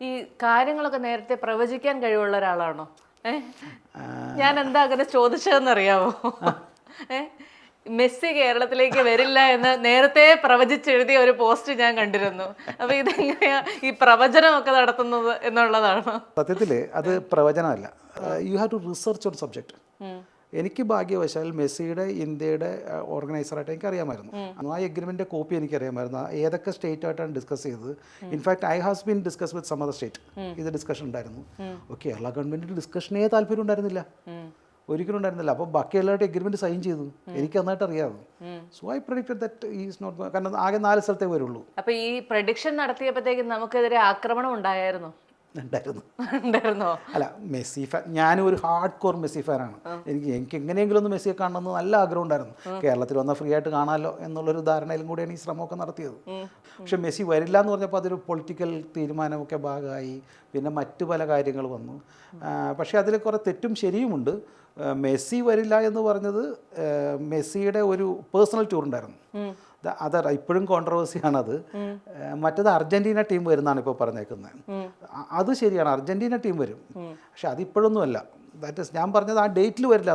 ഈ കാര്യങ്ങളൊക്കെ നേരത്തെ പ്രവചിക്കാൻ കഴിവുള്ള ഒരാളാണോ? ഞാൻ എന്താ അങ്ങനെ ചോദിച്ചതെന്നറിയാമോ? മെസ്സി കേരളത്തിലേക്ക് വരില്ല എന്ന് നേരത്തെ പ്രവചിച്ചെഴുതിയ ഒരു പോസ്റ്റ് ഞാൻ കണ്ടിരുന്നു. അപ്പൊ ഇതെങ്ങനെയാ ഈ പ്രവചനമൊക്കെ നടത്തുന്നത് എന്നുള്ളതാണോ? സത്യത്തിൽ അത് പ്രവചനമല്ല. You have to research on subject. എനിക്ക് ഭാഗ്യവശാൽ മെസ്സിയുടെ ഇന്ത്യയുടെ ഓർഗനൈസറായിട്ട് എനിക്കറിയാമായിരുന്നു. ആ എഗ്രിമെൻ്റ് കോപ്പി എനിക്കറിയാമായിരുന്നു. ഏതൊക്കെ സ്റ്റേറ്റ് ആയിട്ടാണ് ഡിസ്കസ് ചെയ്തത്. In fact I has been discuss with some other state. ഇത് ഡിസ്കഷൻ ഉണ്ടായിരുന്നു. കേരള ഗവൺമെൻറ്റിന് ഡിസ്കഷനേ താല്പര്യം ഉണ്ടായിരുന്നില്ല, ഒരിക്കലും ഉണ്ടായിരുന്നില്ല. അപ്പോൾ ബാക്കി എല്ലാവരും എഗ്രിമെൻറ്റ് സൈൻ ചെയ്തു. എനിക്ക് നന്നായിട്ട് അറിയാം. So I predicted that is not, കാരണം ആകെ 4 സ്ഥലത്തേ വരുള്ളൂ. അപ്പോൾ ഈ പ്രഡിക്ഷൻ നടത്തിയപ്പോഴത്തേക്കും നമുക്കെതിരെ ആക്രമണം ഉണ്ടായിരുന്നോ? ഉണ്ടായിരുന്നോ? അല്ല, മെസ്സി ഫാൻ, ഞാനും ഒരു ഹാർഡ് കോർ മെസ്സി ഫാനാണ്. എനിക്ക് എങ്ങനെയെങ്കിലും ഒന്ന് മെസ്സിയെ കാണണമെന്ന് നല്ല ആഗ്രഹം ഉണ്ടായിരുന്നു. കേരളത്തിൽ വന്നാൽ ഫ്രീ ആയിട്ട് കാണാമല്ലോ എന്നുള്ളൊരു ധാരണയിലും കൂടിയാണ് ഈ ശ്രമമൊക്കെ നടത്തിയത്. പക്ഷെ മെസ്സി വരില്ല എന്ന് പറഞ്ഞപ്പോൾ അതൊരു പൊളിറ്റിക്കൽ തീരുമാനമൊക്കെ ഭാഗമായി. പിന്നെ മറ്റു പല കാര്യങ്ങൾ വന്നു. പക്ഷേ അതിൽ കുറേ തെറ്റും ശരിയുമുണ്ട്. മെസ്സി വരില്ല എന്ന് പറഞ്ഞത് മെസ്സിയുടെ ഒരു പേഴ്സണൽ ടൂർ ഉണ്ടായിരുന്നു. അത് ഇപ്പോഴും കോൺട്രവേഴ്സിയാണത്. മറ്റേത് അർജൻറ്റീന ടീം വരുന്നതാണ് ഇപ്പോൾ പറഞ്ഞേക്കുന്നത്. അത് ശരിയാണ്, അർജൻറ്റീന ടീം വരും. പക്ഷെ അതിപ്പോഴൊന്നുമല്ല. ദാറ്റ് ഇസ്, ഞാൻ പറഞ്ഞത് ആ ഡേറ്റിൽ വരില്ല.